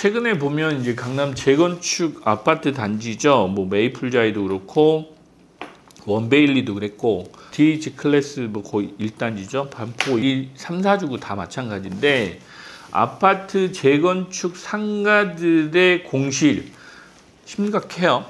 최근에 보면 이제 강남 재건축 아파트 단지죠. 뭐 메이플자이도 그렇고 원베일리도 그랬고 DH 클래스 뭐 거의 1단지죠. 반포 1, 3, 4주구 다 마찬가지인데 아파트 재건축 상가들의 공실 심각해요.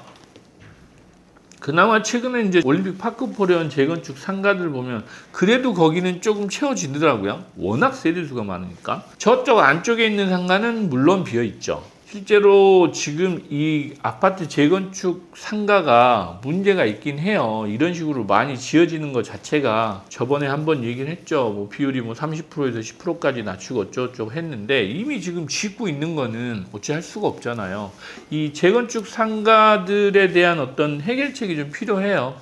그나마 최근에 이제 올림픽 파크포레온 재건축 상가들 보면 그래도 거기는 조금 채워지더라고요. 워낙 세대수가 많으니까. 저쪽 안쪽에 있는 상가는 물론 비어 있죠. 실제로 지금 이 아파트 재건축 상가가 문제가 있긴 해요. 이런 식으로 많이 지어지는 것 자체가 저번에 한번 얘기를 했죠. 뭐 비율이 뭐 30%에서 10%까지 낮추고 어쩌고저쩌고 했는데 이미 지금 짓고 있는 거는 어찌할 수가 없잖아요. 이 재건축 상가들에 대한 어떤 해결책이 좀 필요해요.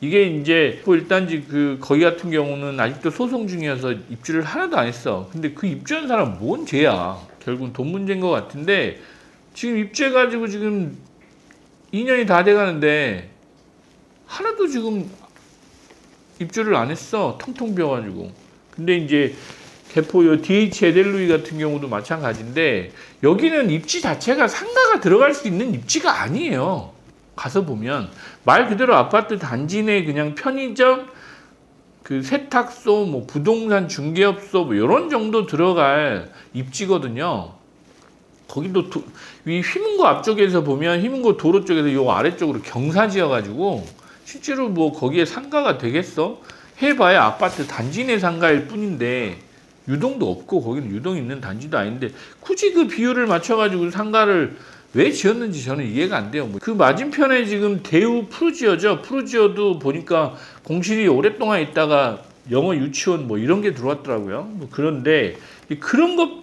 이게 이제 뭐 일단지 거기 같은 경우는 아직도 소송 중이어서 입주를 하나도 안 했어. 근데 그 입주한 사람 뭔 죄야? 결국은 돈 문제인 것 같은데 지금 입주해가지고 지금 2년이 다 돼가는데 하나도 지금 입주를 안 했어. 텅텅 비어가지고. 근데 이제 개포 요 DH 에델루이 같은 경우도 마찬가지인데 여기는 입지 자체가 상가가 들어갈 수 있는 입지가 아니에요. 가서 보면 말 그대로 아파트 단지 내 그냥 편의점, 그 세탁소, 뭐 부동산 중개업소 뭐 이런 정도 들어갈 입지거든요. 거기도 이 휘문고 앞쪽에서 보면 휘문고 도로 쪽에서 요 아래쪽으로 경사지어가지고 실제로 뭐 거기에 상가가 되겠어? 해봐야 아파트 단지 내 상가일 뿐인데 유동도 없고 거기는 유동 있는 단지도 아닌데 굳이 그 비율을 맞춰가지고 상가를 왜 지었는지 저는 이해가 안 돼요. 그 맞은편에 지금 대우 푸르지오죠. 푸르지오도 보니까 공실이 오랫동안 있다가 영어 유치원 뭐 이런 게 들어왔더라고요. 뭐 그런데 그런 것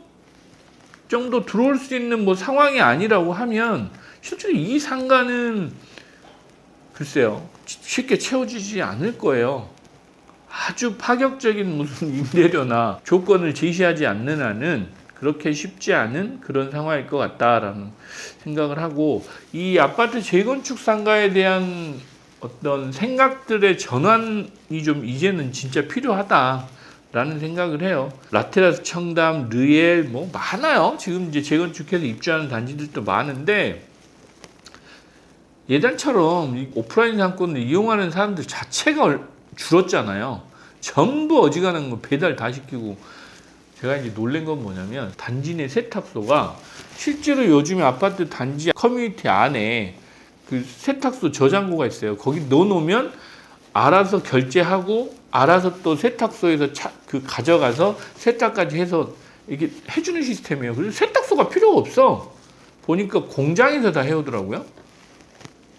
정도 들어올 수 있는 뭐 상황이 아니라고 하면 실제로 이 상가는 글쎄요 쉽게 채워지지 않을 거예요. 아주 파격적인 무슨 임대료나 조건을 제시하지 않는 한은 그렇게 쉽지 않은 그런 상황일 것 같다라는 생각을 하고 이 아파트 재건축 상가에 대한 어떤 생각들의 전환이 좀 이제는 진짜 필요하다라는 생각을 해요. 라테라스 청담, 르엘 뭐 많아요. 지금 이제 재건축해서 입주하는 단지들도 많은데 예전처럼 이 오프라인 상권을 이용하는 사람들 자체가 줄었잖아요. 전부 어지간한 거 배달 다 시키고 제가 이제 놀란 건 뭐냐면 단지 내 세탁소가 실제로 요즘에 아파트 단지 커뮤니티 안에 그 세탁소 저장고가 있어요. 거기 넣어놓으면 알아서 결제하고 알아서 또 세탁소에서 가져가서 세탁까지 해서 이게 해주는 시스템이에요. 그래서 세탁소가 필요가 없어. 보니까 공장에서 다 해오더라고요.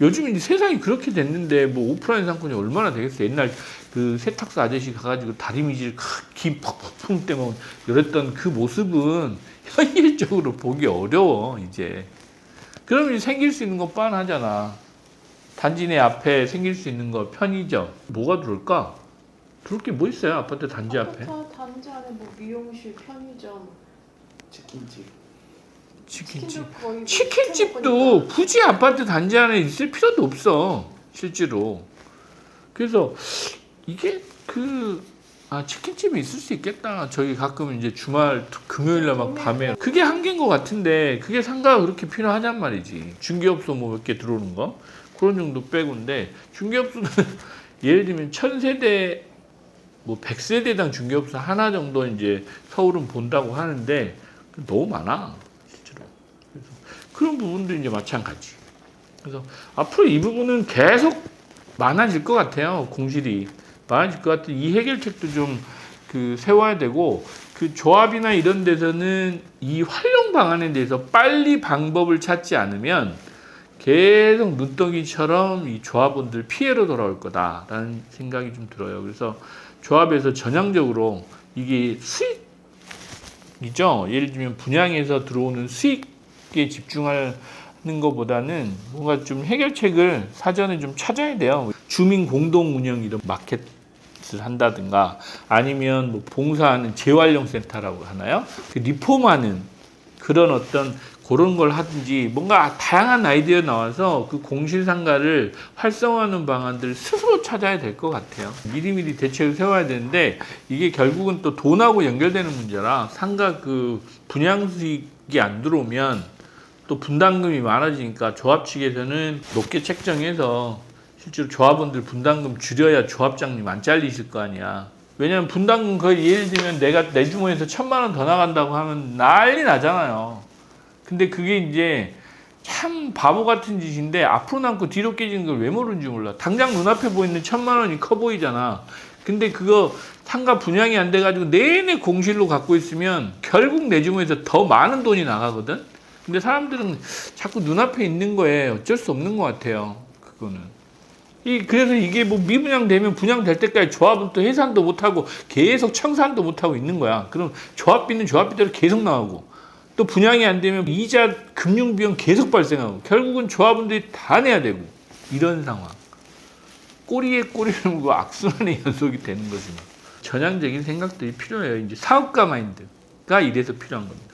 요즘 이제 세상이 그렇게 됐는데 뭐 오프라인 상권이 얼마나 되겠어요. 옛날 그 세탁소 아저씨 가가지고 다리미질 김 팍팍 때문에 이랬던 그 모습은 현실적으로 보기 어려워 이제. 그러면 생길 수 있는 거 뻔하잖아. 단지 내 앞에 생길 수 있는 거 편의점 뭐가 들어올까? 들어올 게 뭐 있어요 아파트 단지 앞에? 아파트 단지 안에 뭐 미용실, 편의점, 치킨집도 굳이 아파트 단지 안에 있을 필요도 없어 실제로. 그래서 이게 치킨집이 있을 수 있겠다. 저희 가끔 이제 주말 금요일날 막 밤에 그게 한계인 것 같은데 그게 상가가 그렇게 필요하단 말이지. 중개업소 뭐 몇 개 들어오는 거 그런 정도 빼고인데 중개업소는 예를 들면 1000세대 뭐 100세대당 중개업소 하나 정도 이제 서울은 본다고 하는데 너무 많아 실제로. 그래서 그런 부분도 이제 마찬가지. 그래서 앞으로 이 부분은 계속 많아질 것 같아요. 공실이 많아질 것 같아. 이 해결책도 좀 세워야 되고 그 조합이나 이런 데서는 이 활용 방안에 대해서 빨리 방법을 찾지 않으면 계속 눈덩이처럼 이 조합원들 피해로 돌아올 거다라는 생각이 좀 들어요. 그래서 조합에서 전향적으로 이게 수익이죠. 예를 들면 분양에서 들어오는 수익에 집중하는 것보다는 뭔가 좀 해결책을 사전에 좀 찾아야 돼요. 주민 공동 운영 이런 마켓을 한다든가 아니면 뭐 봉사하는 재활용 센터라고 하나요? 그 리폼하는 그런 어떤 그런 걸 하든지 뭔가 다양한 아이디어 나와서 그 공실상가를 활성화하는 방안들을 스스로 찾아야 될 것 같아요. 미리미리 대책을 세워야 되는데 이게 결국은 또 돈하고 연결되는 문제라 상가 그 분양 수익 이게 안 들어오면 또 분담금이 많아지니까 조합 측에서는 높게 책정해서 실제로 조합원들 분담금 줄여야 조합장님 안 잘리실 거 아니야. 왜냐면 분담금 거의 예를 들면 내가 내 주머니에서 1,000만 원 더 나간다고 하면 난리 나잖아요. 근데 그게 이제 참 바보 같은 짓인데 앞으로 남고 뒤로 깨지는 걸 왜 모르는지 몰라. 당장 눈앞에 보이는 1,000만 원이 커 보이잖아. 근데 그거 상가 분양이 안 돼가지고 내내 공실로 갖고 있으면 결국 내 주머니에서 더 많은 돈이 나가거든. 근데 사람들은 자꾸 눈앞에 있는 거에 어쩔 수 없는 것 같아요. 그거는. 그래서 이게 뭐 미분양되면 분양될 때까지 조합은 또 해산도 못하고 계속 청산도 못하고 있는 거야. 그럼 조합비는 조합비대로 계속 나오고 또 분양이 안 되면 이자 금융비용 계속 발생하고 결국은 조합원들이 다 내야 되고 이런 상황. 꼬리에 꼬리를 물고 악순환의 연속이 되는 거지. 전향적인 생각들이 필요해요. 이제 사업가 마인드가 이래서 필요한 겁니다.